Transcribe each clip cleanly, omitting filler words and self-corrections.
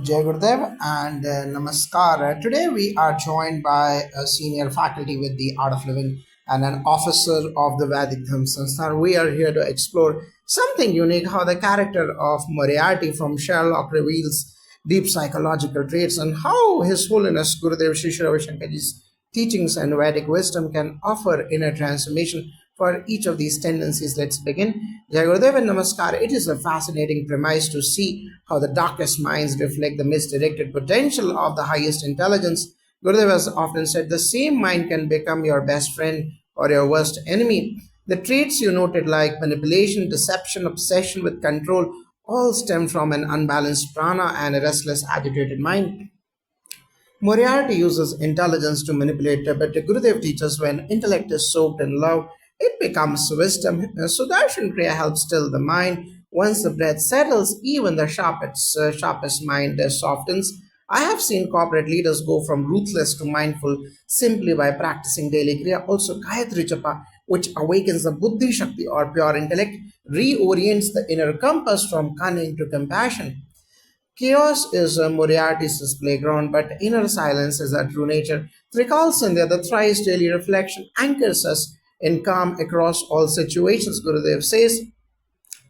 Jai Gurudev and Namaskar. Today we are joined by a senior faculty with the Art of Living and an officer of the Vedic Dharma Sansthan. We are here to explore something unique, how the character of Moriarty from Sherlock reveals deep psychological traits and how His Holiness Gurudev Sri Sri Ravi Shankarji's teachings and Vedic wisdom can offer inner transformation for each of these tendencies. Let's begin. Jai Gurudev and Namaskar. It is a fascinating premise to see how the darkest minds reflect the misdirected potential of the highest intelligence. Gurudev has often said the same mind can become your best friend or your worst enemy. The traits you noted, like manipulation, deception, obsession with control, all stem from an unbalanced prana and a restless, agitated mind. Moriarty uses intelligence to manipulate, but Gurudev teaches when intellect is soaked in love, it becomes wisdom. Sudarshan Kriya helps still the mind. Once the breath settles, even the sharpest mind softens. I have seen corporate leaders go from ruthless to mindful simply by practicing daily Kriya. Also, Gayatri Japa, which awakens the Buddhi Shakti or pure intellect, reorients the inner compass from cunning to compassion. Chaos is Moriarty's playground, but inner silence is our true nature. Recall Sandhya, the thrice daily reflection anchors us in calm across all situations. Gurudev says,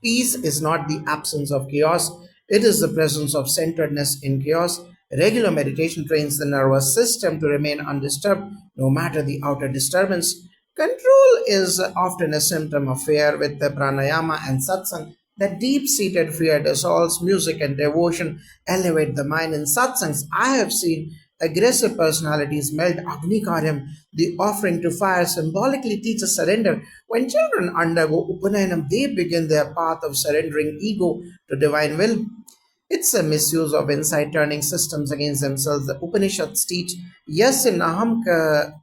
peace is not the absence of chaos, it is the presence of centeredness in chaos. Regular meditation trains the nervous system to remain undisturbed no matter the outer disturbance. Control is often a symptom of fear. With the pranayama and satsang, that deep seated fear dissolves. Music and devotion elevate the mind. In satsangs, I have seen aggressive personalities melt Agni Karyam, the offering to fire, symbolically teaches surrender. When children undergo Upanayana, they begin their path of surrendering ego to divine will. It's a misuse of insight, turning systems against themselves. The Upanishads teach, yes, in aham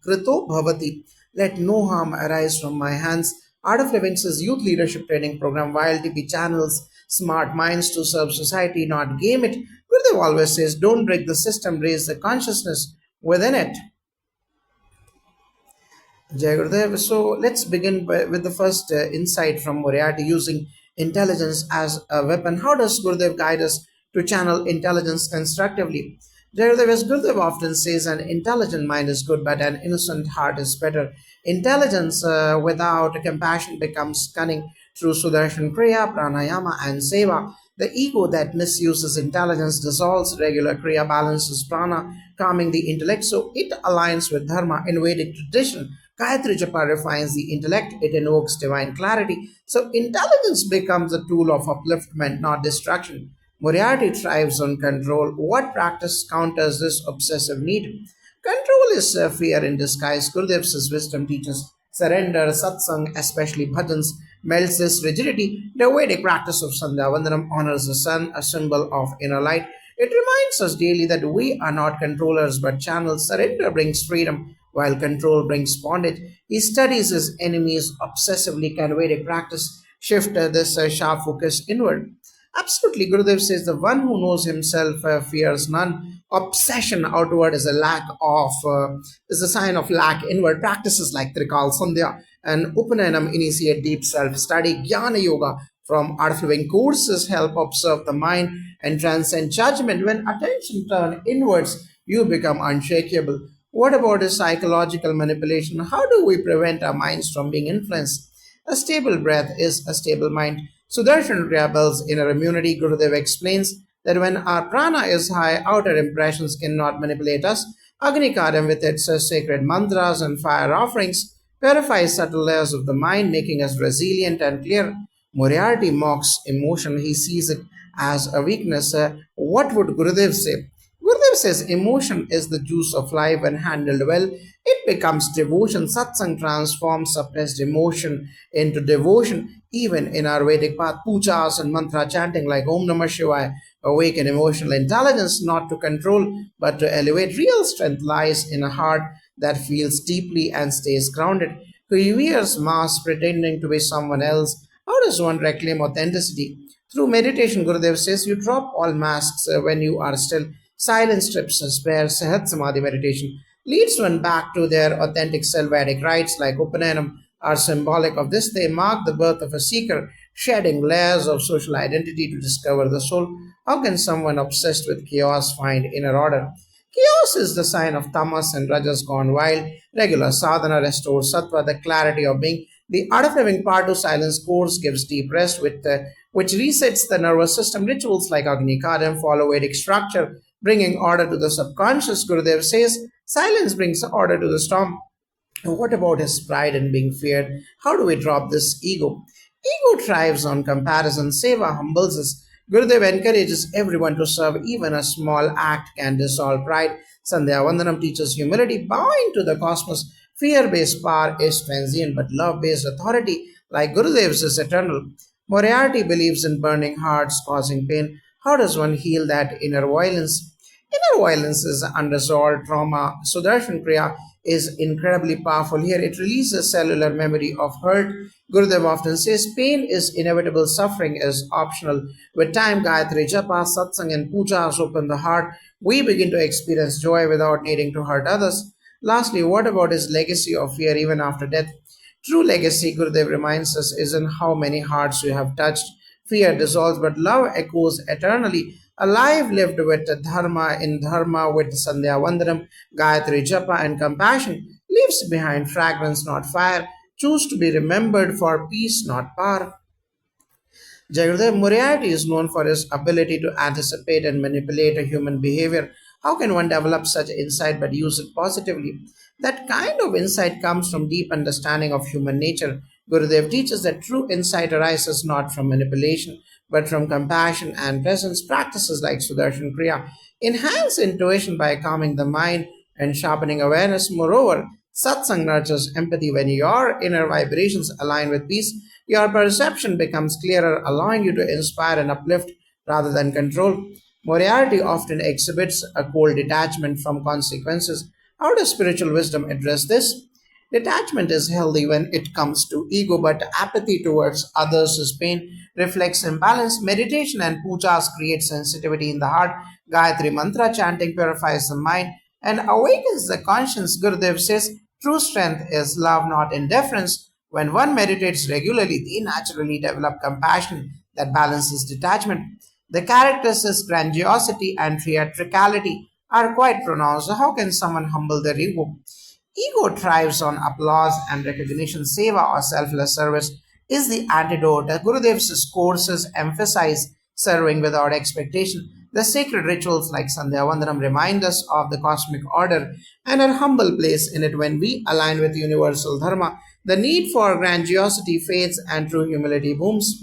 krito bhavati, let no harm arise from my hands. Art of Living's youth leadership training program, while TP channels smart minds to serve society, not game it. Gurudev always says, don't break the system, raise the consciousness within it. Jai Gurudev. So let's begin with the first insight from Moriarty, using intelligence as a weapon. How does Gurudev guide us to channel intelligence constructively? Jai Gurudev, as Gurudev often says, an intelligent mind is good, but an innocent heart is better. Intelligence without compassion becomes cunning. Through Sudarshan Kriya, Pranayama, and Seva, the ego that misuses intelligence dissolves. Regular Kriya balances prana, calming the intellect, so it aligns with Dharma in Vedic tradition. Gayatri Japa refines the intellect, it invokes divine clarity. So intelligence becomes a tool of upliftment, not destruction. Moriarty thrives on control. What practice counters this obsessive need? Control is fear in disguise. Gurudev's wisdom teaches surrender, satsang, especially bhajans, melts this rigidity. The Vedic practice of Sandhya Vandanam honors the sun, a symbol of inner light. It reminds us daily that we are not controllers but channels. Surrender brings freedom, while control brings bondage. He studies his enemies obsessively. Can Vedic practice shift this sharp focus inward? Absolutely, Gurudev says the one who knows himself fears none. Obsession outward is a is a sign of lack inward. Practices like Trikal Sandhya and Upanayana initiate deep self-study. Jnana Yoga from Art of Living courses help observe the mind and transcend judgment. When attention turns inwards, you become unshakable. What about his psychological manipulation? How do we prevent our minds from being influenced? A stable breath is a stable mind. Sudarshan rebels inner immunity. Gurudev explains that when our prana is high, outer impressions cannot manipulate us. Agni Karyam, with its sacred mantras and fire offerings, purifies subtle layers of the mind, making us resilient and clear. Moriarty mocks emotion. He sees it as a weakness. What would Gurudev say? Gurudev says emotion is the juice of life. When handled well, it becomes devotion. Satsang transforms suppressed emotion into devotion. Even in our Vedic path, pujas and mantra chanting like Om Namah Shivaya awaken emotional intelligence, not to control but to elevate. Real strength lies in a heart that feels deeply and stays grounded. Who wears masks pretending to be someone else? How does one reclaim authenticity? Through meditation, Gurudev says you drop all masks when you are still. Silence strips spare. Sahat Samadhi meditation leads one back to their authentic self. Vedic rites like Upanayana are symbolic of this. They mark the birth of a seeker, shedding layers of social identity to discover the soul. How can someone obsessed with chaos find inner order? Chaos is the sign of tamas and rajas gone wild. Regular sadhana restores sattva, the clarity of being. The art of living part to silence course gives deep rest, which resets the nervous system. Rituals like Agni Kadam follow Vedic structure, bringing order to the subconscious. Gurudev says, silence brings order to the storm. And what about his pride in being feared? How do we drop this ego? Ego thrives on comparison. Seva humbles us. Gurudev encourages everyone to serve. Even a small act can dissolve pride. Sandhya Vandanam teaches humility, bowing to the cosmos. Fear based power is transient, but love based authority, like Gurudev's, is eternal. Moriarty believes in burning hearts causing pain. How does one heal that inner violence? Inner violence is unresolved trauma. Sudarshan Kriya is incredibly powerful here. It releases cellular memory of hurt. Gurudev often says pain is inevitable, suffering is optional. With time, Gayatri Japa, Satsang, and Pujas open the heart. We begin to experience joy without needing to hurt others. Lastly, what about his legacy of fear even after death? True legacy, Gurudev reminds us, isn't how many hearts you have touched. Fear dissolves, but love echoes eternally. A life lived with dharma in dharma, with Sandhya Vandanam, Gayatri Japa, and compassion, leaves behind fragrance, not fire. Choose to be remembered for peace, not power. Jagaddev Moriarty is known for his ability to anticipate and manipulate a human behavior. How can one develop such insight but use it positively? That kind of insight comes from deep understanding of human nature. Gurudev teaches that true insight arises not from manipulation but from compassion and presence. Practices like Sudarshan Kriya enhance intuition by calming the mind and sharpening awareness. Moreover, satsang nurtures empathy. When your inner vibrations align with peace, your perception becomes clearer, allowing you to inspire and uplift rather than control. Moriarty often exhibits a cold detachment from consequences. How does spiritual wisdom address this? Detachment is healthy when it comes to ego, but apathy towards others' pain reflects imbalance. Meditation and pujas create sensitivity in the heart. Gayatri mantra chanting purifies the mind and awakens the conscience. Gurudev says true strength is love, not indifference. When one meditates regularly, they naturally develop compassion that balances detachment. The characters' grandiosity and theatricality are quite pronounced. How can someone humble their ego? Ego thrives on applause and recognition. Seva or selfless service is the antidote. Gurudev's courses emphasize serving without expectation. The sacred rituals like Sandhya Vandanam remind us of the cosmic order and our humble place in it. When we align with universal dharma, the need for grandiosity fades and true humility blooms.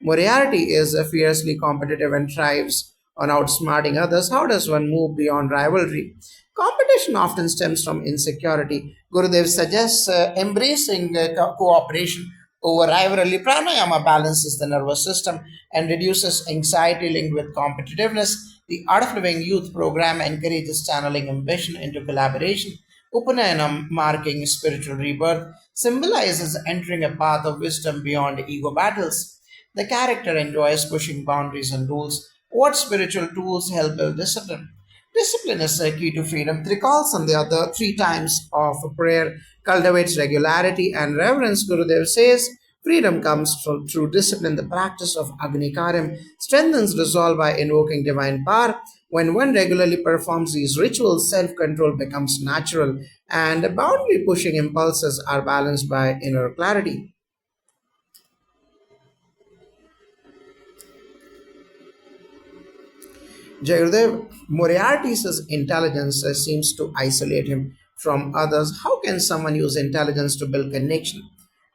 Moriarty is fiercely competitive and thrives on outsmarting others. How does one move beyond rivalry? Competition often stems from insecurity. Gurudev suggests embracing cooperation over rivalry. Pranayama balances the nervous system and reduces anxiety linked with competitiveness. The Art of Living Youth program encourages channeling ambition into collaboration. Upanayanam, marking spiritual rebirth, symbolizes entering a path of wisdom beyond ego battles. The character enjoys pushing boundaries and rules. What spiritual tools help build discipline? Discipline is a key to freedom. Recalls on the other three times of prayer cultivates regularity and reverence. Gurudev says freedom comes through discipline. The practice of Agni Karyam strengthens resolve by invoking divine power. When one regularly performs these rituals, self control becomes natural and boundary pushing impulses are balanced by inner clarity. Jayadev Moriarty's intelligence seems to isolate him from others. How can someone use intelligence to build connection?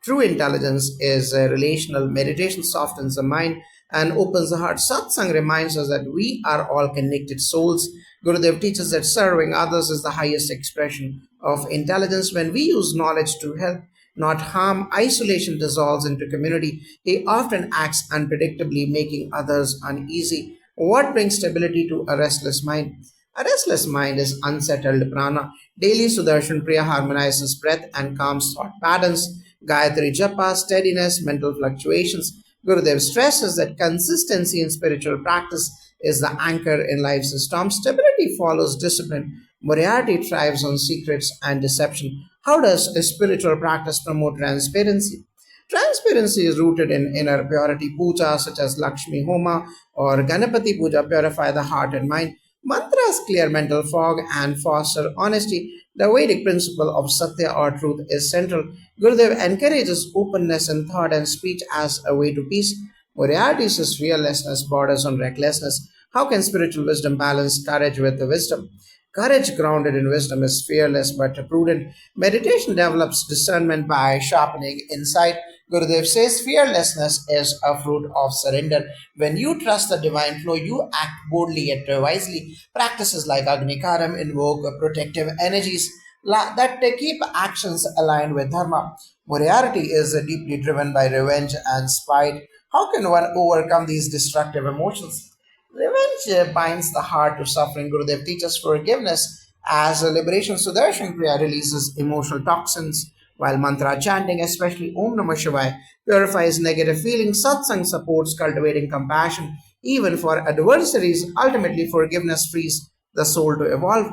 True intelligence is relational. Meditation softens the mind and opens the heart. Satsang reminds us that we are all connected souls. Gurudev teaches that serving others is the highest expression of intelligence. When we use knowledge to help, not harm, isolation dissolves into community. He often acts unpredictably, making others uneasy. What brings stability to a restless mind? A restless mind is unsettled prana. Daily Sudarshan Priya harmonizes breath and calms thought patterns. Gayatri Japa, steadiness, mental fluctuations. Gurudev stresses that consistency in spiritual practice is the anchor in life's storm. Stability follows discipline. Moriarty thrives on secrets and deception. How does a spiritual practice promote transparency? Transparency is rooted in inner purity. Puja such as Lakshmi Homa or Ganapati Puja purify the heart and mind. Mantras clear mental fog and foster honesty. The Vedic principle of Satya or truth is central. Gurudev encourages openness in thought and speech as a way to peace. Moriarty says fearlessness borders on recklessness. How can spiritual wisdom balance courage with the wisdom? Courage grounded in wisdom is fearless but prudent. Meditation develops discernment by sharpening insight. Gurudev says fearlessness is a fruit of surrender. When you trust the divine flow, you act boldly yet wisely. Practices like Agnikaram invoke protective energies that keep actions aligned with dharma. Moriarty is deeply driven by revenge and spite. How can one overcome these destructive emotions? Revenge binds the heart to suffering. Gurudev teaches forgiveness as a liberation. Sudarshan Kriya releases emotional toxins, while mantra chanting, especially Om Namah Shivaya, purifies negative feelings. Satsang supports cultivating compassion even for adversaries. Ultimately, forgiveness frees the soul to evolve.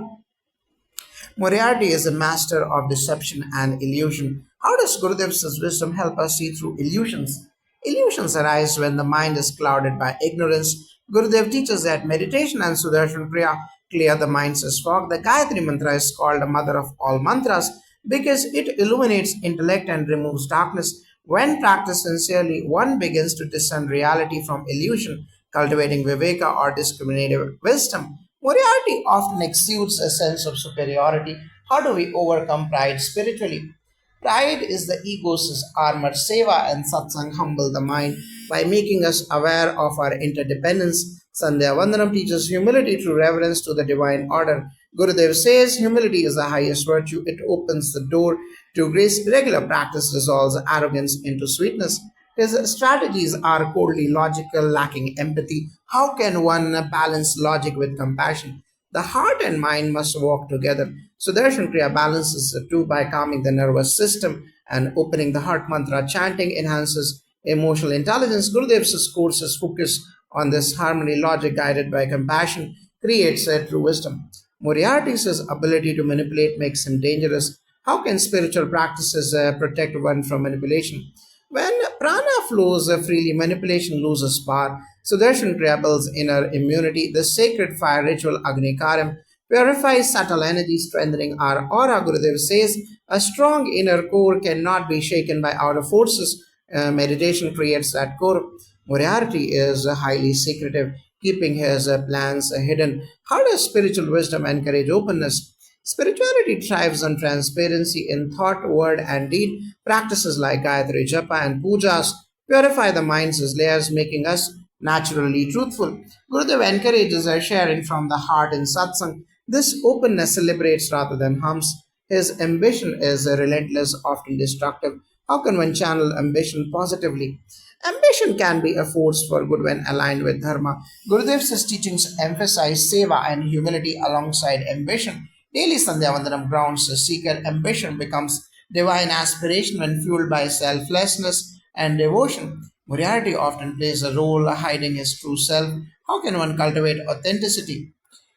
Moriarty is a master of deception and illusion. How does Gurudev's wisdom help us see through illusions? Illusions arise when the mind is clouded by ignorance. Gurudev teaches that meditation and Sudarshan Kriya clear the mind's fog. The Gayatri Mantra is called the mother of all mantras because it illuminates intellect and removes darkness. When practiced sincerely, one begins to discern reality from illusion, cultivating viveka or discriminative wisdom. Moriarty often exudes a sense of superiority. How do we overcome pride spiritually? Pride is the ego's armor. Seva and satsang humble the mind by making us aware of our interdependence. Sandhya Vandanam teaches humility through reverence to the divine order. Gurudev says humility is the highest virtue. It opens the door to grace. Regular practice dissolves arrogance into sweetness. His strategies are coldly logical, lacking empathy. How can one balance logic with compassion? The heart and mind must walk together. Sudarshan Kriya balances the two by calming the nervous system and opening the heart. Mantra chanting enhances emotional intelligence. Gurudev's courses focus on this harmony. Logic guided by compassion creates a true wisdom. Moriarty's ability to manipulate makes him dangerous. How can spiritual practices protect one from manipulation? When prana flows freely, manipulation loses power. Sudarshan Kriya builds inner immunity. The sacred fire ritual Agnikaram purifies subtle energy, strengthening our aura. Gurudev says a strong inner core cannot be shaken by outer forces. Meditation creates that core. Moriarty is highly secretive, keeping his plans hidden. How does spiritual wisdom encourage openness? Spirituality thrives on transparency in thought, word, and deed. Practices like Gayatri Japa and Pujas purify the mind's layers, making us naturally truthful. Gurudev encourages our sharing from the heart in satsang. This openness celebrates rather than harms. His ambition is relentless, often destructive. How can one channel ambition positively? Ambition can be a force for good when aligned with dharma. Gurudev's teachings emphasize seva and humility alongside ambition. Daily Sandhya Vandanam grounds the seeker. Ambition becomes divine aspiration when fueled by selflessness and devotion. Moriarty often plays a role hiding his true self. How can one cultivate authenticity?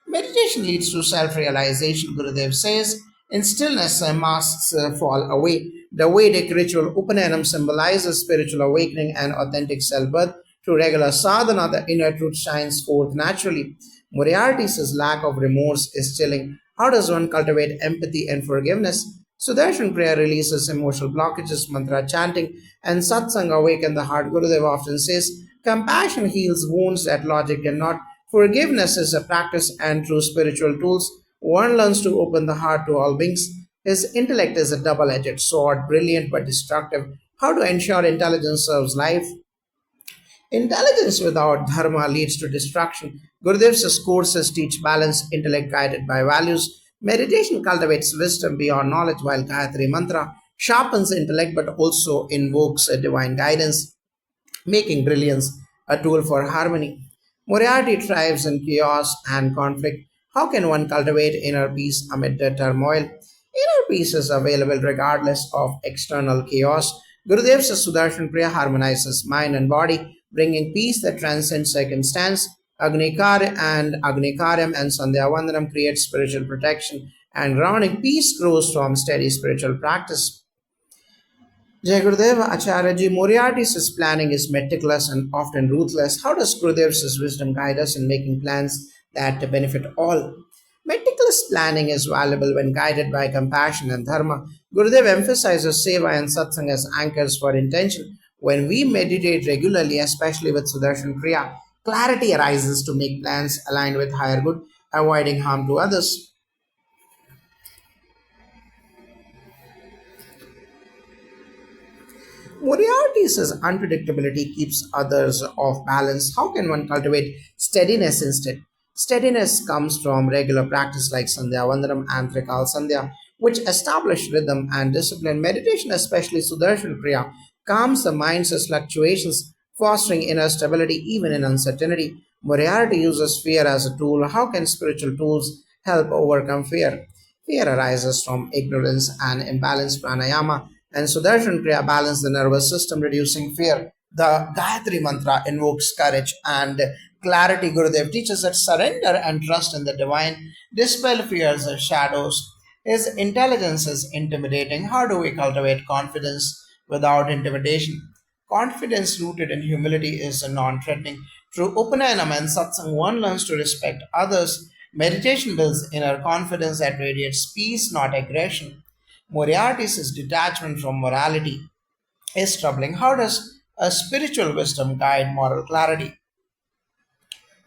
Meditation leads to self realization, Gurudev says. In stillness, masks fall away. The Vedic ritual Upanayam symbolizes spiritual awakening and authentic self birth. Through regular sadhana, the inner truth shines forth naturally. Moriarty says lack of remorse is chilling. How does one cultivate empathy and forgiveness? Sudarshan Kriya releases emotional blockages, mantra chanting, and satsang awaken the heart. Gurudev often says, compassion heals wounds that logic cannot. Forgiveness is a practice and through spiritual tools, one learns to open the heart to all beings. His intellect is a double edged sword, brilliant but destructive. How to ensure intelligence serves life? Intelligence without dharma leads to destruction. Gurudev's courses teach balance, intellect guided by values. Meditation cultivates wisdom beyond knowledge, while Gayatri Mantra sharpens intellect but also invokes a divine guidance, making brilliance a tool for harmony. Moriarty thrives in chaos and conflict. How can one cultivate inner peace amid the turmoil? Inner peace is available regardless of external chaos. Gurudev's Sudarshan Priya harmonizes mind and body, bringing peace that transcends circumstance. Agnikaram and Sandhya Vandanam create spiritual protection and grounding. Peace grows from steady spiritual practice. Jai Gurudev Acharya Moriarty's planning is meticulous and often ruthless. How does Gurudev's wisdom guide us in making plans that benefit all? Meticulous planning is valuable when guided by compassion and dharma. Gurudev emphasizes seva and satsang as anchors for intention. When we meditate regularly, especially with Sudarshan Kriya, clarity arises to make plans aligned with higher good, avoiding harm to others. Moriarty says unpredictability keeps others off balance. How can one cultivate steadiness instead? Steadiness comes from regular practice like Sandhya Vandanam and Trikal Sandhya, which establish rhythm and discipline. Meditation, especially Sudarshan Kriya, calms the mind's fluctuations, fostering inner stability even in uncertainty. Moriarty uses fear as a tool. How can spiritual tools help overcome fear? Fear arises from ignorance and imbalanced pranayama, and Sudarshan Kriya balance the nervous system, reducing fear. The Gayatri Mantra invokes courage and clarity. Gurudev teaches that surrender and trust in the divine dispel fears and shadows. His intelligence is intimidating. How do we cultivate confidence without intimidation? Confidence rooted in humility is non threatening. Through Upanayana and Satsang, one learns to respect others. Meditation builds inner confidence that radiates peace, not aggression. Moriarty's detachment from morality is troubling. How does a spiritual wisdom guide moral clarity?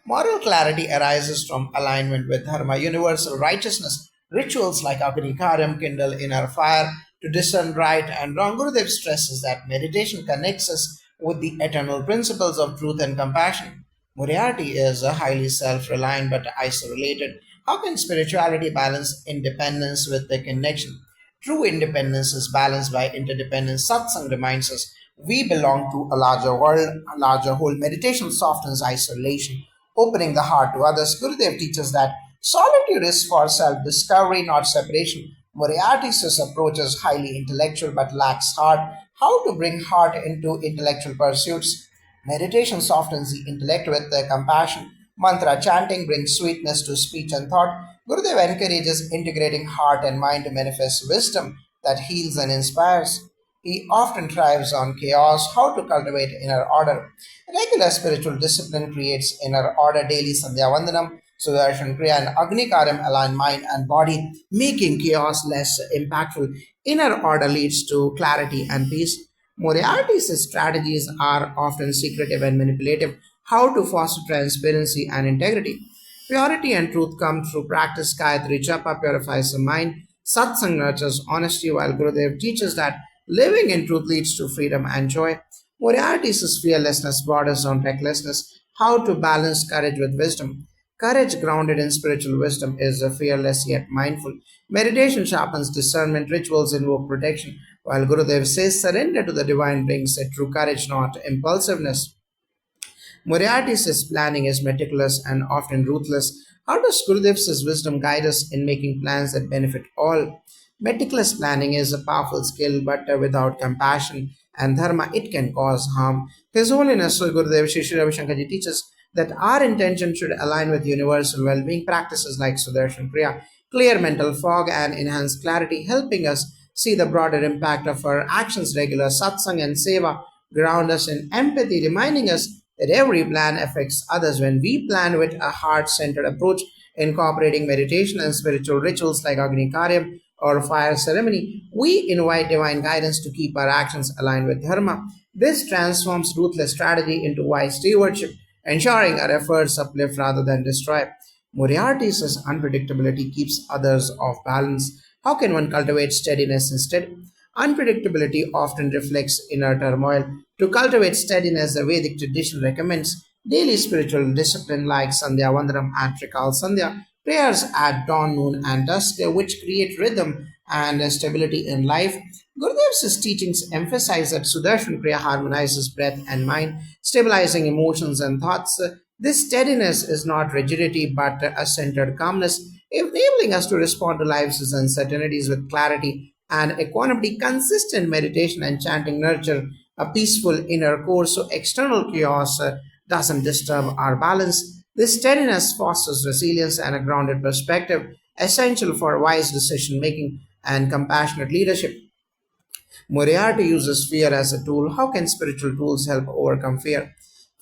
Moral clarity arises from alignment with dharma, universal righteousness. Rituals like Agnikaram kindle inner fire to discern right and wrong. Gurudev stresses that meditation connects us with the eternal principles of truth and compassion. Moriarty is a highly self reliant but isolated. How can spirituality balance independence with the connection? True independence is balanced by interdependence. Satsang reminds us we belong to a larger world, a larger whole. Meditation softens isolation, opening the heart to others. Gurudev teaches that solitude is for self discovery, not separation. Moriarty's approach is highly intellectual but lacks heart. How to bring heart into intellectual pursuits? Meditation softens the intellect with the compassion. Mantra chanting brings sweetness to speech and thought. Gurudev encourages integrating heart and mind to manifest wisdom that heals and inspires. He often thrives on chaos, how to cultivate inner order. Regular spiritual discipline creates inner order. Daily Sandhya Vandanam, Sudarshan Kriya, and Agnikaram align mind and body, making chaos less impactful. Inner order leads to clarity and peace. Moriarty's strategies are often secretive and manipulative. How to foster transparency and integrity? Purity and truth come through practice. Gayatri Japa purifies the mind. Satsang nurtures honesty, while Gurudev teaches that living in truth leads to freedom and joy. Moriarty's fearlessness borders on recklessness. How to balance courage with wisdom? Courage grounded in spiritual wisdom is fearless yet mindful. Meditation sharpens discernment, rituals invoke protection, while Gurudev says surrender to the divine brings a true courage, not impulsiveness. Moriarty's planning is meticulous and often ruthless. How does Gurudev's wisdom guide us in making plans that benefit all? Meticulous planning is a powerful skill, but without compassion and dharma, it can cause harm. His Holiness Gurudev Shri Shri Ravi Shankarji teaches that our intention should align with universal well-being. Practices like Sudarshan Kriya clear mental fog and enhance clarity, helping us see the broader impact of our actions. Regular satsang and seva ground us in empathy, reminding us that every plan affects others. When we plan with a heart-centered approach, incorporating meditation and spiritual rituals like Agni Karyam or fire ceremony, we invite divine guidance to keep our actions aligned with dharma. This transforms ruthless strategy into wise stewardship, ensuring our efforts uplift rather than destroy. Moriarty says unpredictability keeps others off balance. How can one cultivate steadiness instead? Unpredictability often reflects inner turmoil. To cultivate steadiness, the Vedic tradition recommends daily spiritual discipline like Sandhya Vandanam and Trikal Sandhya, prayers at dawn, noon, and dusk, which create rhythm and stability in life. Gurudev's teachings emphasize that Sudarshan Kriya harmonizes breath and mind, stabilizing emotions and thoughts. This steadiness is not rigidity but a centered calmness, enabling us to respond to life's uncertainties with clarity and equanimity. Consistent meditation and chanting nurture a peaceful inner core so external chaos doesn't disturb our balance. This steadiness fosters resilience and a grounded perspective, essential for wise decision making and compassionate leadership. Moriarty uses fear as a tool. How can spiritual tools help overcome fear?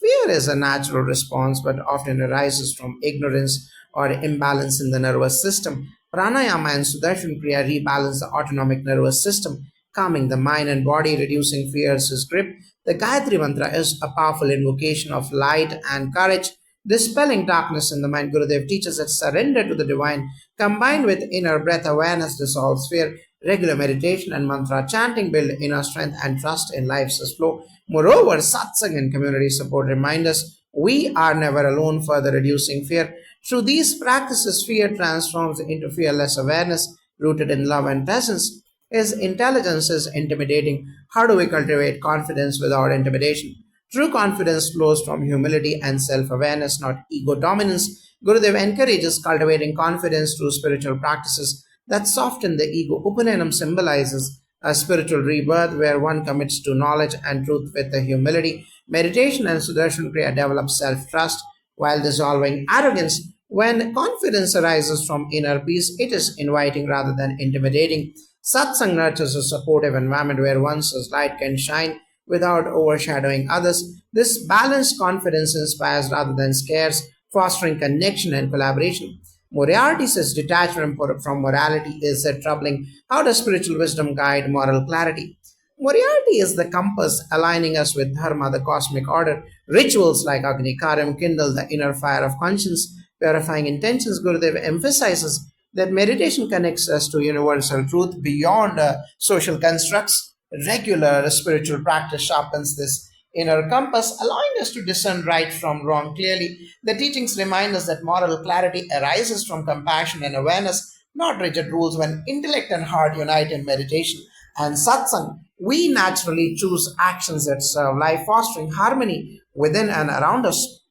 Fear is a natural response but often arises from ignorance or imbalance in the nervous system. Pranayama and Sudarshan Kriya rebalance the autonomic nervous system, calming the mind and body, reducing fear's grip. The Gayatri Mantra is a powerful invocation of light and courage, dispelling darkness in the mind. Gurudev teaches that surrender to the divine, combined with inner breath awareness, dissolves fear. Regular meditation and mantra chanting build inner strength and trust in life's flow. Moreover, satsang and community support remind us we are never alone, further reducing fear. Through these practices, fear transforms into fearless awareness rooted in love and presence. Is intelligence is intimidating? How do we cultivate confidence without intimidation? True confidence flows from humility and self awareness, not ego dominance. Gurudev encourages cultivating confidence through spiritual practices that soften the ego. Upanyanam symbolizes a spiritual rebirth where one commits to knowledge and truth with the humility. Meditation and Sudarshan Kriya develop self trust while dissolving arrogance. When confidence arises from inner peace, it is inviting rather than intimidating. Satsang nurtures a supportive environment where one's light can shine without overshadowing others. This balanced confidence inspires rather than scares, fostering connection and collaboration. Moriarty says detachment from morality is troubling. How does spiritual wisdom guide moral clarity? Moriarty is the compass aligning us with dharma, the cosmic order. Rituals like Agni Karyam kindle the inner fire of conscience, purifying intentions. Gurudev emphasizes that meditation connects us to universal truth beyond social constructs. Regular spiritual practice sharpens this inner compass, allowing us to discern right from wrong clearly. The teachings remind us that moral clarity arises from compassion and awareness, not rigid rules. When intellect and heart unite in meditation and satsang, we naturally choose actions that serve life, fostering harmony within and around us.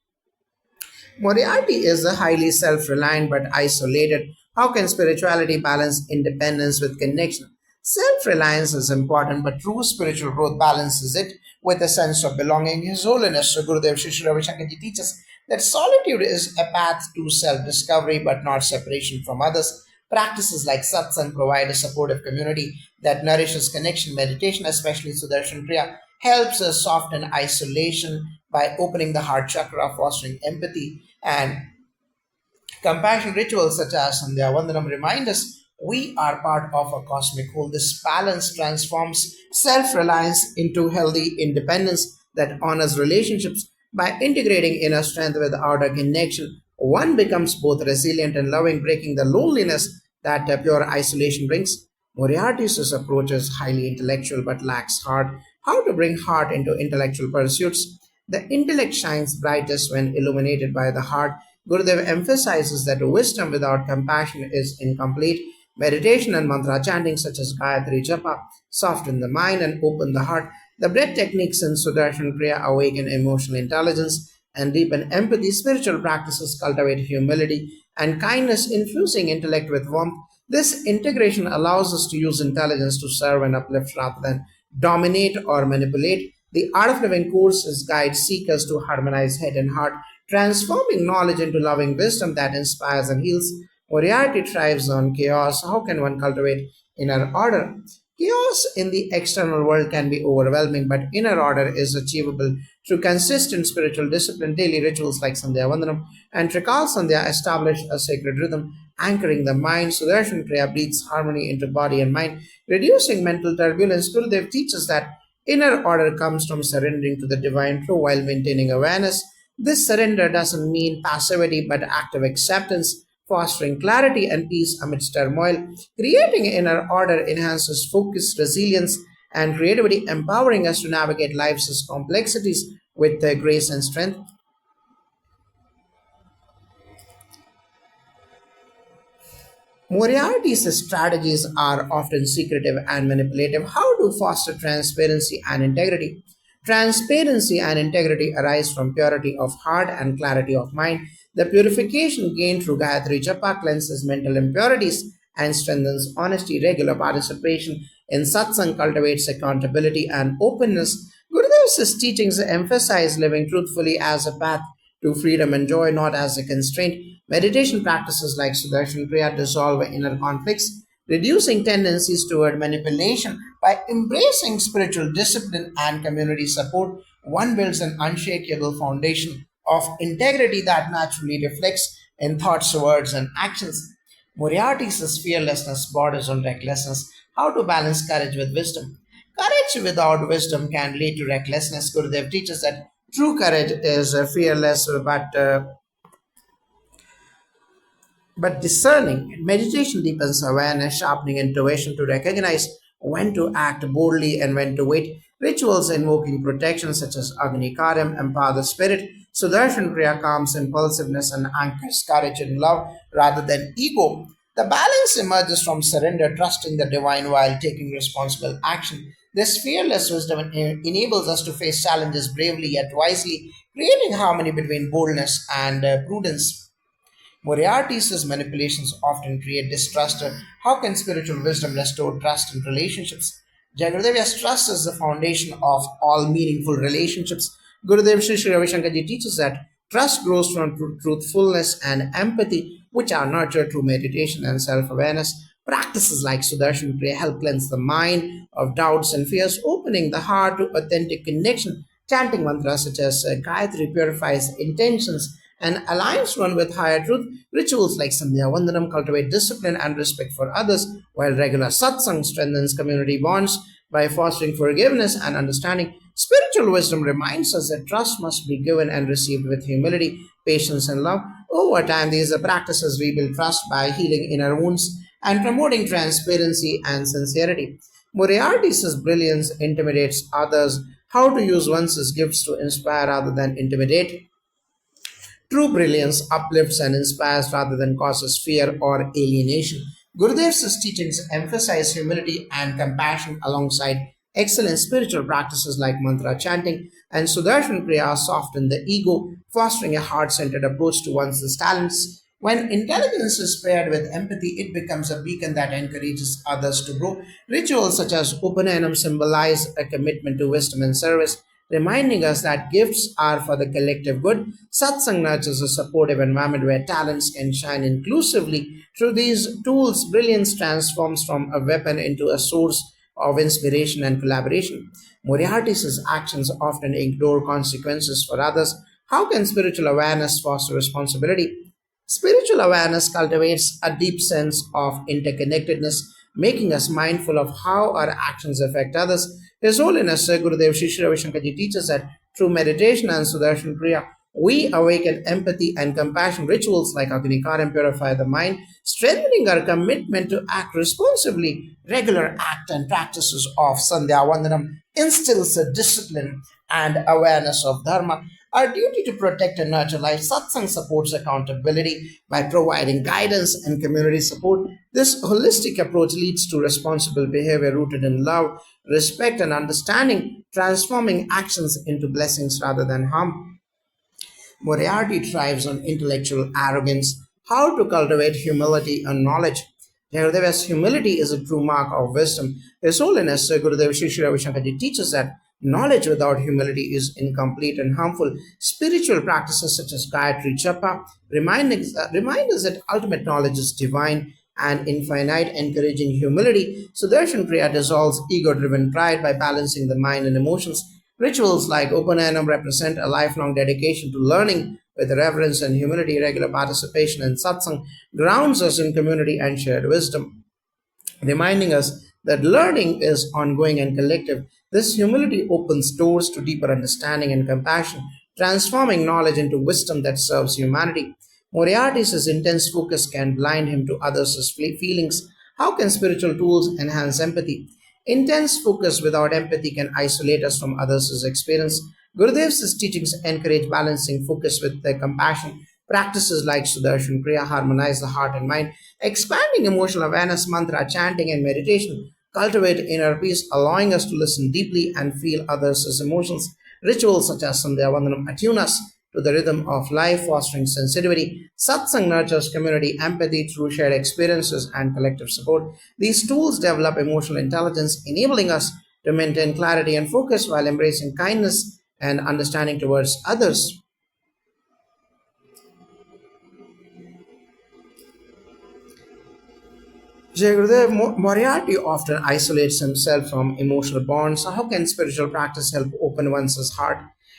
Moriarty is a highly self reliant but isolated. How can spirituality balance independence with connection? Self reliance is important, but true spiritual growth balances it with a sense of belonging. His Holiness Sri Gurudev Shri Ravi Shankarji teaches that solitude is a path to self discovery but not separation from others. Practices like satsang provide a supportive community that nourishes connection. Meditation, especially Sudarshan Kriya, helps us soften isolation by opening the heart chakra, fostering empathy and compassion. Rituals such as Sandhya Vandanam remind us we are part of a cosmic whole. This balance transforms self reliance into healthy independence that honors relationships. By integrating inner strength with outer connection, one becomes both resilient and loving, breaking the loneliness that pure isolation brings. Moriarty's approach is highly intellectual but lacks heart. How to bring heart into intellectual pursuits? The intellect shines brightest when illuminated by the heart. Gurudev emphasizes that wisdom without compassion is incomplete. Meditation and mantra chanting such as Gayatri Japa soften the mind and open the heart. The breath techniques in Sudarshan Kriya awaken emotional intelligence and deepen empathy. Spiritual practices cultivate humility and kindness, infusing intellect with warmth. This integration allows us to use intelligence to serve and uplift rather than dominate or manipulate. The Art of Living courses guide seekers to harmonize head and heart, transforming knowledge into loving wisdom that inspires and heals. Moriarty thrives on chaos. How can one cultivate inner order? Chaos in the external world can be overwhelming, but inner order is achievable through consistent spiritual discipline. Daily rituals like Sandhya Vandanam and Trikal Sandhya establish a sacred rhythm, anchoring the mind. Sudarshan Kriya breathes harmony into body and mind, reducing mental turbulence. Gurudev teaches that inner order comes from surrendering to the divine flow while maintaining awareness. This surrender doesn't mean passivity but active acceptance, fostering clarity and peace amidst turmoil. Creating inner order enhances focus, resilience, and creativity, empowering us to navigate life's complexities with grace and strength. Moriarty's strategies are often secretive and manipulative. How to foster transparency and integrity? Transparency and integrity arise from purity of heart and clarity of mind. The purification gained through Gayatri Japa cleanses mental impurities and strengthens honesty. Regular participation in satsang cultivates accountability and openness. Gurudev's teachings emphasize living truthfully as a path to freedom and joy, not as a constraint. Meditation practices like Sudarshan Kriya dissolve inner conflicts, reducing tendencies toward manipulation. By embracing spiritual discipline and community support, one builds an unshakable foundation of integrity that naturally reflects in thoughts, words, and actions. Moriarty says fearlessness borders on recklessness. How to balance courage with wisdom? Courage without wisdom can lead to recklessness. Gurudev teaches that true courage is fearless but discerning. Meditation deepens awareness, sharpening intuition to recognize when to act boldly and when to wait. Rituals invoking protection, such as Agni Karyam, empower the spirit. Sudarshan Kriya calms impulsiveness and anchors courage in love rather than ego. The balance emerges from surrender, trusting the divine while taking responsible action. This fearless wisdom enables us to face challenges bravely yet wisely, creating harmony between boldness and prudence. Moriarty says manipulations often create distrust. How can spiritual wisdom restore trust in relationships? Jagadevya's trust is the foundation of all meaningful relationships. Gurudev Sri Ravi Shankarji teaches that trust grows from truthfulness and empathy, which are nurtured through meditation and self awareness. Practices like Sudarshan Kriya help cleanse the mind of doubts and fears, opening the heart to authentic connection. Chanting mantras such as Gayatri purifies intentions and aligns one with higher truth. Rituals like Sandhya Vandanam cultivate discipline and respect for others, while regular satsang strengthens community bonds by fostering forgiveness and understanding. Spiritual wisdom reminds us that trust must be given and received with humility, patience, and love. Over time, these practices rebuild trust by healing inner wounds and promoting transparency and sincerity. Moriarty's brilliance intimidates others. How to use one's gifts to inspire rather than intimidate. True brilliance uplifts and inspires rather than causes fear or alienation. Gurudev's teachings emphasize humility and compassion alongside excellent spiritual practices like mantra chanting and Sudarshan Kriya soften the ego, fostering a heart centered approach to one's talents. When intelligence is paired with empathy, it becomes a beacon that encourages others to grow. Rituals such as Upanayam symbolize a commitment to wisdom and service, reminding us that gifts are for the collective good. Satsang nurtures a supportive environment where talents can shine inclusively. Through these tools, brilliance transforms from a weapon into a source of inspiration and collaboration. Moriarty's actions often ignore consequences for others. How can spiritual awareness foster responsibility? Spiritual awareness cultivates a deep sense of interconnectedness, making us mindful of how our actions affect others. His Holiness Gurudev Shri Ravi Shankarji teaches that through meditation and Sudarshan Kriya, we awaken empathy and compassion. Rituals like Agnikar purify the mind, strengthening our commitment to act responsibly. Regular act and practices of Sandhya Vandanam instills a discipline and awareness of Dharma. Our duty to protect and nurture life. Satsang supports accountability by providing guidance and community support. This holistic approach leads to responsible behavior rooted in love, respect, and understanding, transforming actions into blessings rather than harm. Moriarty thrives on intellectual arrogance. How to cultivate humility and knowledge. Gurudeva's humility is a true mark of wisdom. His Holiness Gurudev Shri Ravi Shankarji teaches that knowledge without humility is incomplete and harmful. Spiritual practices such as Gayatri Japa remind us that ultimate knowledge is divine and infinite, encouraging humility. Sudarshan Kriya dissolves ego driven pride by balancing the mind and emotions. Rituals like Upanayana represent a lifelong dedication to learning with reverence and humility. Regular participation in satsang grounds us in community and shared wisdom, reminding us that learning is ongoing and collective. This humility opens doors to deeper understanding and compassion, transforming knowledge into wisdom that serves humanity. Moriarty's intense focus can blind him to others' feelings. How can spiritual tools enhance empathy? Intense focus without empathy can isolate us from others' experience. Gurudev's teachings encourage balancing focus with their compassion. Practices like Sudarshan Kriya harmonize the heart and mind, expanding emotional awareness, mantra chanting, and meditation cultivate inner peace, allowing us to listen deeply and feel others' emotions. Rituals such as Sandhya Vandanam attune us to the rhythm of life, fostering sensitivity. Satsang nurtures community empathy through shared experiences and collective support. These tools develop emotional intelligence, enabling us to maintain clarity and focus while embracing kindness and understanding towards others. Jay Moriarty often isolates himself from emotional bonds. So how can spiritual practice help open one's heart?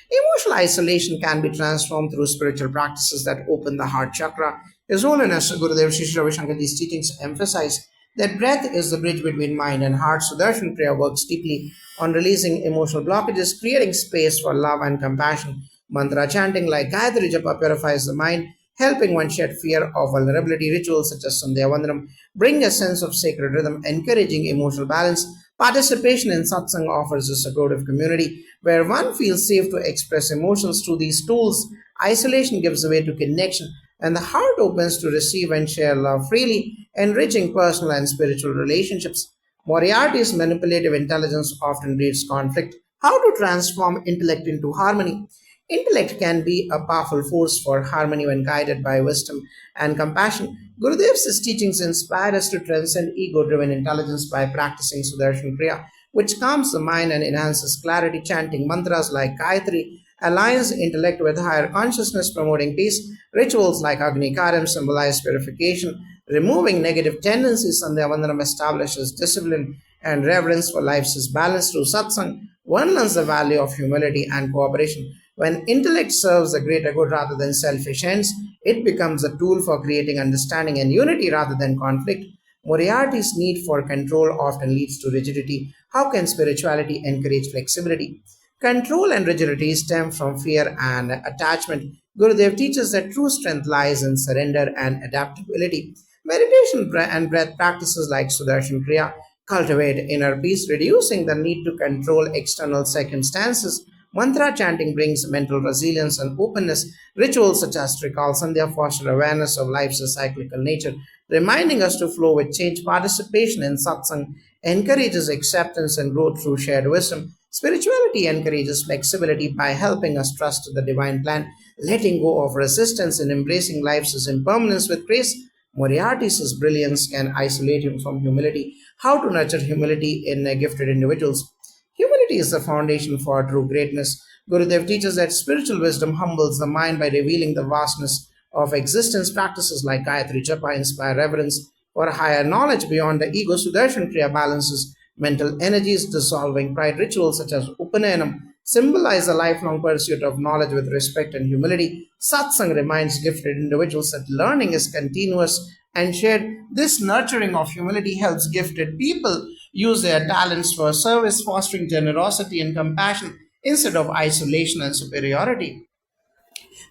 Emotional isolation can be transformed through spiritual practices that open the heart chakra. His Holiness Gurudev Shri Ravi Shankarji's teachings emphasize that breath is the bridge between mind and heart. Sudarshan Kriya works deeply on releasing emotional blockages, creating space for love and compassion. Mantra chanting like Gayatri Japa purifies the mind, helping one shed fear of vulnerability. Rituals such as Sandhya Vandanam bring a sense of sacred rhythm, encouraging emotional balance. Participation in satsang offers a supportive community where one feels safe to express emotions through these tools. Isolation gives way to connection, and the heart opens to receive and share love freely, enriching personal and spiritual relationships. Moriarty's manipulative intelligence often breeds conflict. How to transform intellect into harmony? Intellect can be a powerful force for harmony when guided by wisdom and compassion. Gurudev's teachings inspire us to transcend ego driven intelligence by practicing Sudarshan Kriya, which calms the mind and enhances clarity. Chanting mantras like Gayatri aligns intellect with higher consciousness, promoting peace. Rituals like Agni Karam symbolize purification, removing negative tendencies. Sandhya Vandanam establishes discipline and reverence for life's balance through satsang. One learns the value of humility and cooperation. When intellect serves the greater good rather than selfish ends, it becomes a tool for creating understanding and unity rather than conflict. Moriarty's need for control often leads to rigidity. How can spirituality encourage flexibility? Control and rigidity stem from fear and attachment. Gurudev teaches that true strength lies in surrender and adaptability. Meditation and breath practices like Sudarshan Kriya cultivate inner peace, reducing the need to control external circumstances. Mantra chanting brings mental resilience and openness. Rituals such as Trikal Sandhya foster awareness of life's cyclical nature, reminding us to flow with change. Participation in satsang encourages acceptance and growth through shared wisdom. Spirituality encourages flexibility by helping us trust the divine plan, letting go of resistance and embracing life's impermanence with grace. Moriarty's brilliance can isolate him from humility. How to nurture humility in gifted individuals? Humility is the foundation for true greatness. Gurudev teaches that spiritual wisdom humbles the mind by revealing the vastness of existence. Practices like Gayatri Japa inspire reverence for higher knowledge beyond the ego. Sudarshan Kriya balances mental energies, dissolving pride. Rituals such as Upanayanam symbolize a lifelong pursuit of knowledge with respect and humility. Satsang reminds gifted individuals that learning is continuous and shared. This nurturing of humility helps gifted people use their talents for service, fostering generosity and compassion instead of isolation and superiority.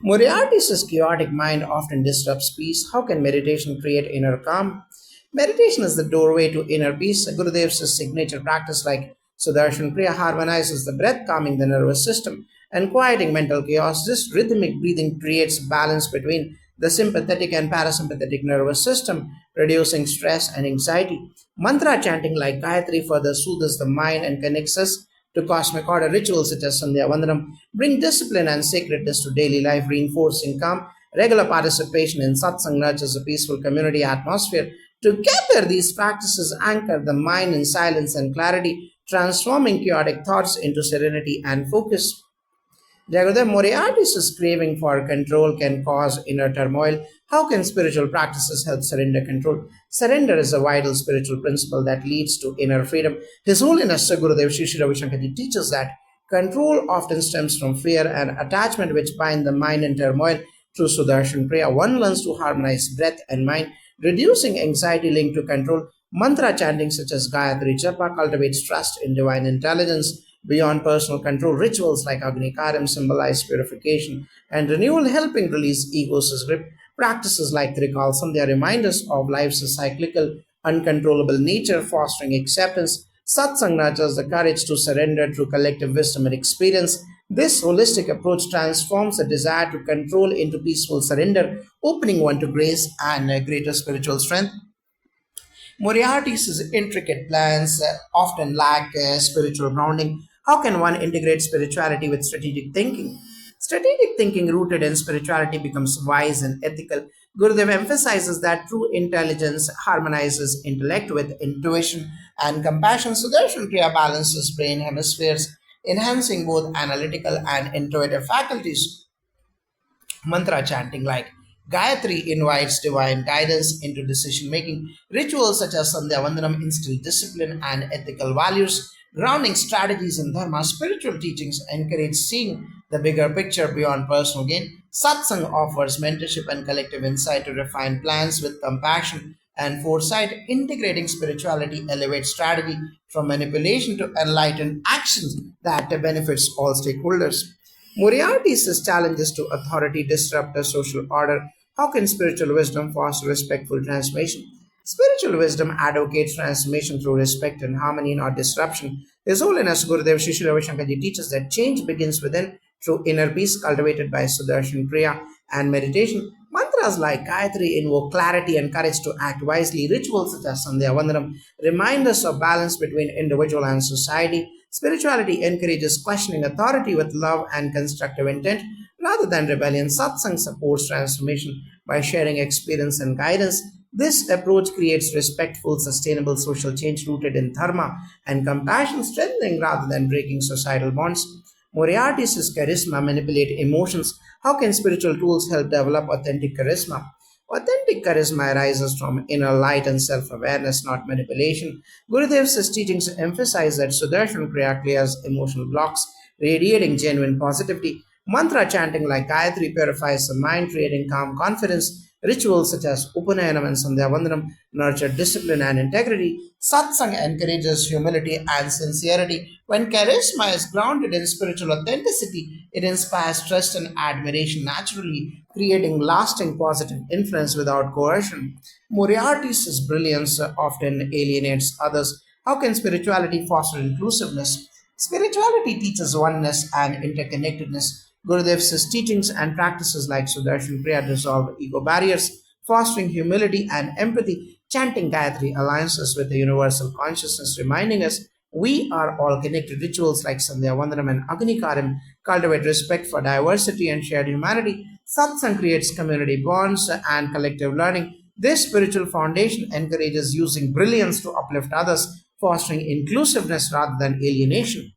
Moriarty's chaotic mind often disrupts peace. How can meditation create inner calm? Meditation is the doorway to inner peace. Gurudev's signature practice, like Sudarshan Kriya, harmonizes the breath, calming the nervous system and quieting mental chaos. This rhythmic breathing creates balance between the sympathetic and parasympathetic nervous system, reducing stress and anxiety. Mantra chanting like Gayatri further soothes the mind and connects us to cosmic order. Rituals such as Sandhya Vandanam bring discipline and sacredness to daily life, reinforcing calm. Regular participation in satsang nurtures a peaceful community atmosphere. Together, these practices anchor the mind in silence and clarity, transforming chaotic thoughts into serenity and focus. Jagoda Moriarty's craving for control can cause inner turmoil. How can spiritual practices help surrender control? Surrender is a vital spiritual principle that leads to inner freedom. His Holiness Gurudev Shri Ravi Shankarji teaches that control often stems from fear and attachment, which bind the mind in turmoil. Through Sudarshan Kriya, one learns to harmonize breath and mind, reducing anxiety linked to control. Mantra chanting such as Gayatri Japa cultivates trust in divine intelligence beyond personal control. Rituals like Agni Karam symbolize purification and renewal, helping release ego's grip. Practices like Trikal Sandhya remind us of life's cyclical, uncontrollable nature, fostering acceptance. Satsang nurtures the courage to surrender through collective wisdom and experience. This holistic approach transforms the desire to control into peaceful surrender, opening one to grace and greater spiritual strength. Moriarty's intricate plans often lack spiritual grounding. How can one integrate spirituality with strategic thinking? Strategic thinking rooted in spirituality becomes wise and ethical. Gurudev emphasizes that true intelligence harmonizes intellect with intuition and compassion. Sudarshan Kriya balances brain hemispheres, enhancing both analytical and intuitive faculties. Mantra chanting like Gayatri invites divine guidance into decision making. Rituals such as Sandhya Vandanam instill discipline and ethical values, grounding strategies in Dharma. Spiritual teachings encourage seeing the bigger picture beyond personal gain. Satsang offers mentorship and collective insight to refine plans with compassion and foresight. Integrating spirituality elevates strategy from manipulation to enlightened actions that benefits all stakeholders. Moriarty's challenges to authority disrupt the social order. How can spiritual wisdom foster respectful transformation? Spiritual wisdom advocates transformation through respect and harmony, not disruption. His Holiness Gurudev Shri Ravi Shankarji teaches that change begins within through inner peace cultivated by Sudarshan Kriya and meditation. Mantras like Gayatri invoke clarity and courage to act wisely. Rituals such as Sandhya Vandanam remind us of balance between individual and society. Spirituality encourages questioning authority with love and constructive intent rather than rebellion. Satsang supports transformation by sharing experience and guidance. This approach creates respectful, sustainable social change rooted in dharma and compassion, strengthening rather than breaking societal bonds. Moriarty's charisma manipulate emotions. How can spiritual tools help develop authentic charisma? Authentic charisma arises from inner light and self awareness, not manipulation. Gurudev's teachings emphasize that Sudarshan Kriya clears emotional blocks, radiating genuine positivity. Mantra chanting like Gayatri purifies the mind, creating calm confidence. Rituals such as Upanayanam and Sandhya Vandanam nurture discipline and integrity. Satsang encourages humility and sincerity. When charisma is grounded in spiritual authenticity, it inspires trust and admiration naturally, creating lasting positive influence without coercion. Moriarty's brilliance often alienates others. How can spirituality foster inclusiveness? Spirituality teaches oneness and interconnectedness. Gurudev's teachings and practices like Sudarshan Kriya dissolve ego barriers, fostering humility and empathy. Chanting Gayatri aligns us with the universal consciousness, reminding us we are all connected. Rituals like Sandhya Vandanam and Agni Karim cultivate respect for diversity and shared humanity. Satsang creates community bonds and collective learning. This spiritual foundation encourages using brilliance to uplift others, fostering inclusiveness rather than alienation.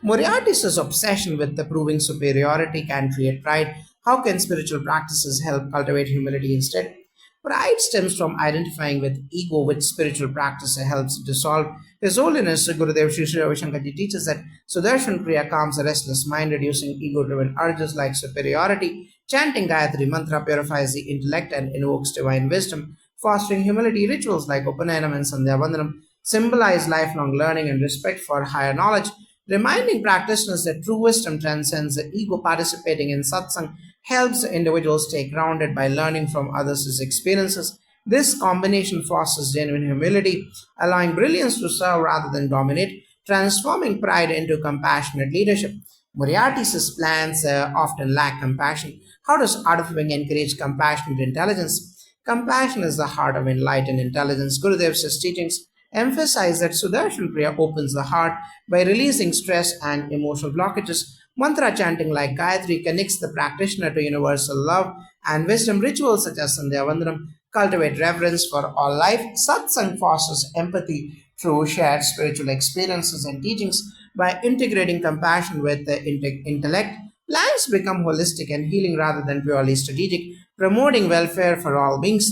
Moriarty's obsession with the proving superiority can create pride. How can spiritual practices help cultivate humility instead? Pride stems from identifying with ego, which spiritual practice helps dissolve. His Holiness Gurudev Sri Sri Ravi Shankarji teaches that Sudarshan Kriya calms a restless mind, reducing ego-driven urges like superiority. Chanting Gayatri Mantra purifies the intellect and invokes divine wisdom, fostering humility. Rituals like Upanayanam and Sandhya Vandanam symbolize lifelong learning and respect for higher knowledge, reminding practitioners that true wisdom transcends the ego. Participating in satsang helps individuals stay grounded by learning from others' experiences. This combination fosters genuine humility, allowing brilliance to serve rather than dominate, transforming pride into compassionate leadership. Moriarty's plans often lack compassion. How does art of living encourage compassionate intelligence? Compassion is the heart of enlightened intelligence. Gurudev's teachings emphasize that Sudarshan Kriya opens the heart by releasing stress and emotional blockages. Mantra chanting like Gayatri connects the practitioner to universal love and wisdom. Rituals such as Sandhya Vandanam cultivate reverence for all life. Satsang fosters empathy through shared spiritual experiences and teachings. By integrating compassion with the intellect, plans become holistic and healing rather than purely strategic, promoting welfare for all beings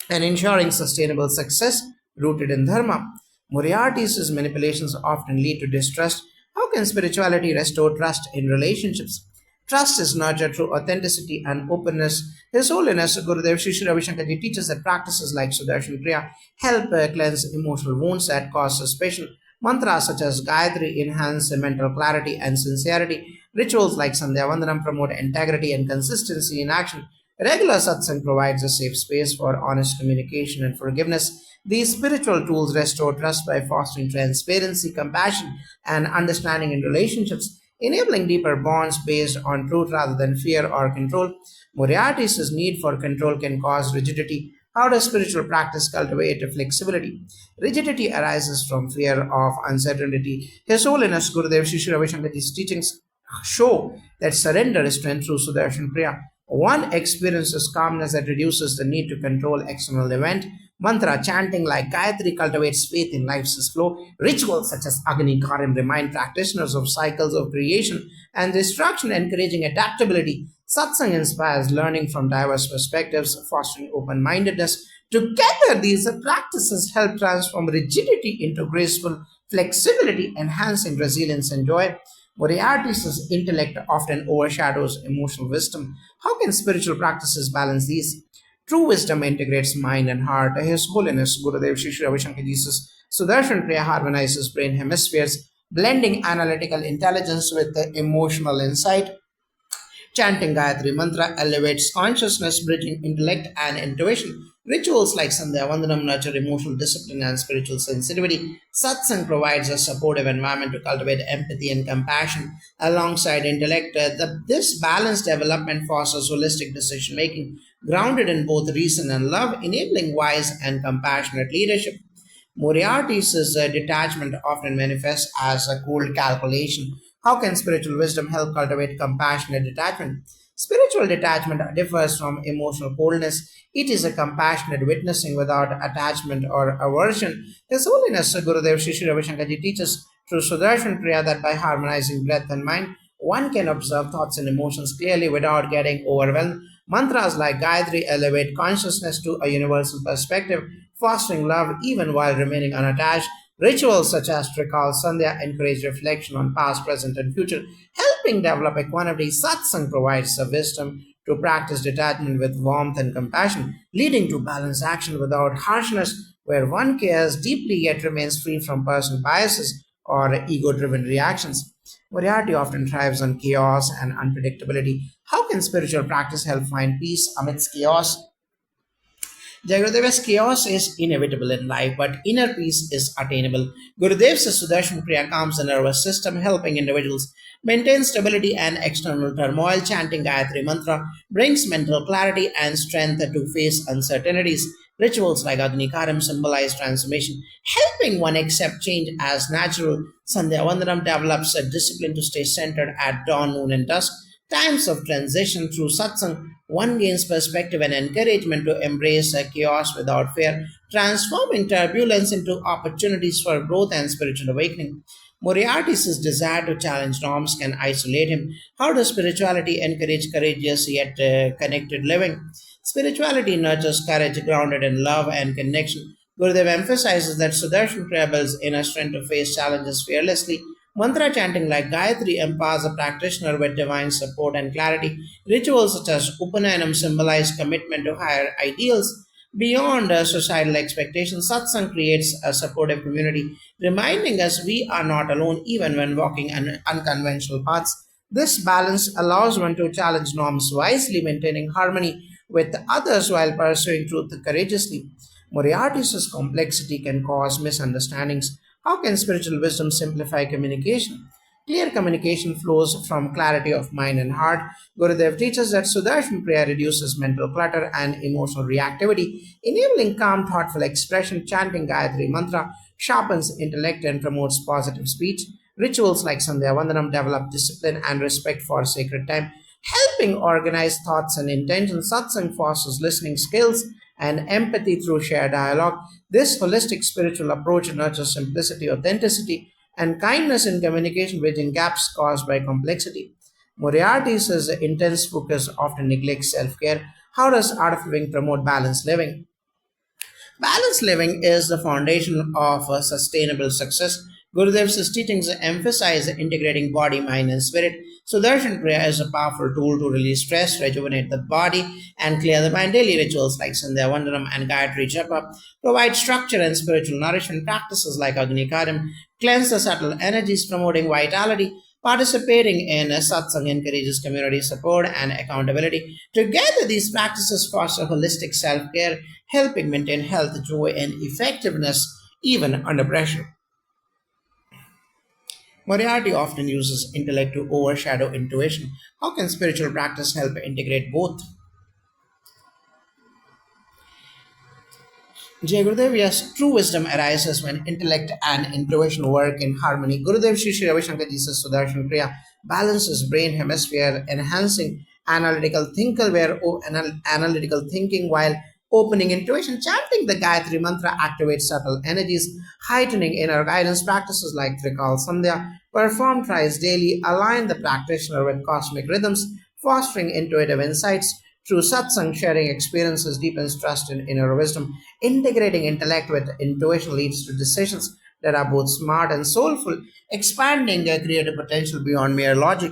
and ensuring sustainable success rooted in dharma. Moriarty's manipulations often lead to distrust. How can spirituality restore trust in relationships? Trust is nurtured through authenticity and openness. His Holiness Gurudev Sri Sri Ravi Shankarji teaches that practices like Sudarshan Kriya help cleanse emotional wounds that cause suspicion. Mantras such as Gayatri enhance mental clarity and sincerity. Rituals like Sandhya Vandanam promote integrity and consistency in action. Regular satsang provides a safe space for honest communication and forgiveness. These spiritual tools restore trust by fostering transparency, compassion, and understanding in relationships, enabling deeper bonds based on truth rather than fear or control. Moriarty's need for control can cause rigidity. How does spiritual practice cultivate flexibility? Rigidity arises from fear of uncertainty. His Holiness Gurudev Sri Sri Ravi Shankarji's teachings show that surrender is strength through Sudarshan Kriya. One experiences calmness that reduces the need to control external event. Mantra chanting like Gayatri cultivates faith in life's flow. Rituals such as Agni Karim remind practitioners of cycles of creation and destruction, encouraging adaptability. Satsang inspires learning from diverse perspectives, fostering open mindedness. Together, these practices help transform rigidity into graceful flexibility, enhancing resilience and joy. Moriarty's intellect often overshadows emotional wisdom. How can spiritual practices balance these? True wisdom integrates mind and heart. His Holiness Gurudev Shri Ravi Shankar Jesus Sudarshan Kriya harmonizes brain hemispheres, blending analytical intelligence with the emotional insight. Chanting Gayatri Mantra elevates consciousness, bridging intellect and intuition. Rituals like Sandhya Vandanam nurture emotional discipline and spiritual sensitivity. Satsang provides a supportive environment to cultivate empathy and compassion alongside intellect. This balanced development fosters holistic decision making, grounded in both reason and love, enabling wise and compassionate leadership. Moriarty's detachment often manifests as a cold calculation. How can spiritual wisdom help cultivate compassionate detachment? Spiritual detachment differs from emotional coldness. It is a compassionate witnessing without attachment or aversion. His Holiness Gurudev Shri Shri Ravi Shankarji teaches through Sudarshan Kriya that by harmonizing breath and mind, one can observe thoughts and emotions clearly without getting overwhelmed. Mantras like Gayatri elevate consciousness to a universal perspective, fostering love even while remaining unattached. Rituals such as Trikal Sandhya encourage reflection on past, present, and future, helping develop equanimity. Satsang provides the wisdom to practice detachment with warmth and compassion, leading to balanced action without harshness, where one cares deeply yet remains free from personal biases or ego driven reactions. Moriarty often thrives on chaos and unpredictability. How can spiritual practice help find peace amidst chaos? Jagadev's chaos is inevitable in life, but inner peace is attainable. Gurudev's Sudarshan Kriya calms the nervous system, helping individuals maintain stability and external turmoil. Chanting Gayatri Mantra brings mental clarity and strength to face uncertainties. Rituals like Agni Karam symbolize transformation, helping one accept change as natural. Sandhya Vandanam develops a discipline to stay centered at dawn, noon, and dusk. Times of transition through satsang, one gains perspective and encouragement to embrace a chaos without fear, transforming turbulence into opportunities for growth and spiritual awakening. Moriarty's desire to challenge norms can isolate him. How does spirituality encourage courageous yet connected living? Spirituality nurtures courage grounded in love and connection. Gurudev emphasizes that Sudarshan Kriya builds inner strength to face challenges fearlessly. Mantra chanting like Gayatri empowers a practitioner with divine support and clarity. Rituals such as Upanayanam symbolize commitment to higher ideals beyond societal expectations. Satsang creates a supportive community, reminding us we are not alone even when walking unconventional paths. This balance allows one to challenge norms wisely, maintaining harmony with others while pursuing truth courageously. Moriarty's complexity can cause misunderstandings. How can spiritual wisdom simplify communication? Clear communication flows from clarity of mind and heart. Gurudev teaches that Sudarshan Prayer reduces mental clutter and emotional reactivity, enabling calm, thoughtful expression. Chanting Gayatri Mantra sharpens intellect and promotes positive speech. Rituals like Sandhya Vandanam develop discipline and respect for sacred time, helping organize thoughts and intentions. Satsang fosters listening skills and empathy through shared dialogue. This holistic spiritual approach nurtures simplicity, authenticity, and kindness in communication, bridging gaps caused by complexity. Moriarty's intense focus often neglects self care. How does art of living promote balanced living? Balanced living is the foundation of a sustainable success. Gurudev's teachings emphasize integrating body, mind, and spirit. Sudarshan Kriya is a powerful tool to release stress, rejuvenate the body, and clear the mind. Daily rituals like Sandhya Vandanam and Gayatri Japa provide structure and spiritual nourishment. Practices like Agni Karam cleanse the subtle energies, promoting vitality. Participating in a satsang encourages community support and accountability. Together, these practices foster holistic self care, helping maintain health, joy, and effectiveness even under pressure. Moriarty often uses intellect to overshadow intuition. How can spiritual practice help integrate both? Jay Gurudev, yes, true wisdom arises when intellect and intuition work in harmony. Gurudev Shri Shri Ravi Shankar Jesus Sudarshan Kriya balances brain hemisphere, enhancing analytical thinking while opening intuition. Chanting the Gayatri Mantra activates subtle energies, heightening inner guidance. Practices like Trikal Sandhya, performed thrice daily, align the practitioner with cosmic rhythms. fostering intuitive insights. Through satsang, sharing experiences deepens trust in inner wisdom. Integrating intellect with intuition leads to decisions that are both smart and soulful, expanding their creative potential beyond mere logic.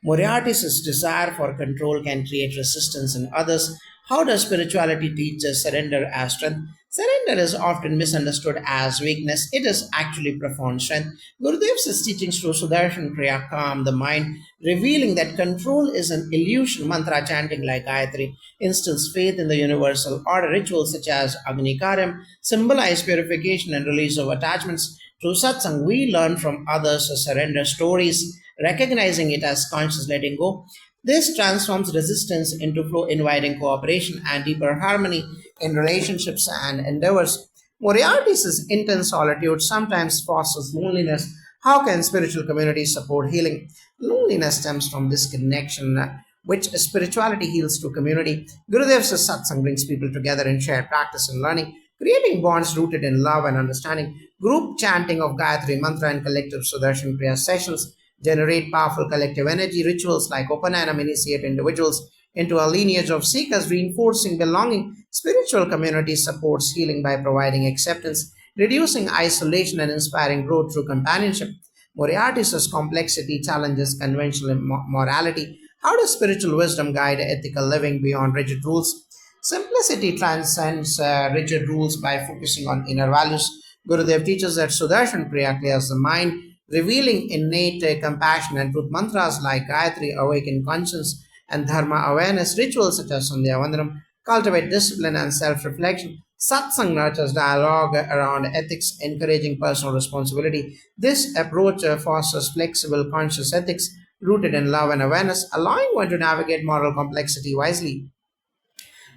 Moriarty's desire for control can create resistance in others. How does spirituality teach us surrender as strength? Surrender is often misunderstood as weakness. It is actually profound strength. Gurudev's teachings through Sudarshan Kriya calm the mind, revealing that control is an illusion. Mantra chanting like Gayatri instills faith in the universal order. Rituals such as Agni Karyam symbolize purification and release of attachments. Through satsang, we learn from others to surrender stories, recognizing it as conscious letting go. This transforms resistance into flow, inviting cooperation and deeper harmony in relationships and endeavors. Moriarty's intense solitude sometimes fosters loneliness. How can spiritual communities support healing? Loneliness stems from disconnection, which spirituality heals through community. Gurudev's satsang brings people together in shared practice and learning, creating bonds rooted in love and understanding. Group chanting of Gayatri Mantra and collective Sudarshan Kriya sessions generate powerful collective energy. Rituals like Upanayana initiate individuals into a lineage of seekers, reinforcing belonging. Spiritual community supports healing by providing acceptance, reducing isolation, and inspiring growth through companionship. Moriarty's complexity challenges conventional morality. How does spiritual wisdom guide ethical living beyond rigid rules? Simplicity transcends rigid rules by focusing on inner values. Gurudev teaches that Sudarshan Kriya clears the mind, revealing innate compassion and truth. Mantras like Gayatri awaken conscience and Dharma awareness. Rituals such as Sandhya Vandanam cultivate discipline and self reflection. Satsang nurtures dialogue around ethics, encouraging personal responsibility. This approach fosters flexible, conscious ethics rooted in love and awareness, allowing one to navigate moral complexity wisely.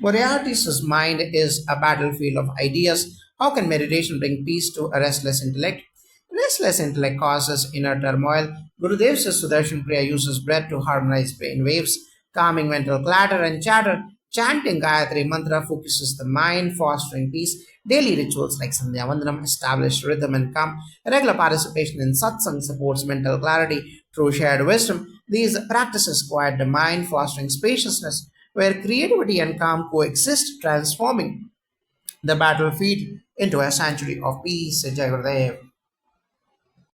Moriarty's mind is a battlefield of ideas. How can meditation bring peace to a restless intellect? Restless intellect causes inner turmoil. Gurudev's Sudarshan Kriya uses breath to harmonize brain waves, calming mental clatter and chatter. Chanting Gayatri Mantra focuses the mind, fostering peace. Daily rituals like Sandhya Vandanam establish rhythm and calm. Regular participation in satsang supports mental clarity through shared wisdom. These practices quiet the mind, fostering spaciousness, where creativity and calm coexist, transforming the battlefield into a sanctuary of peace. Jai Gurudev.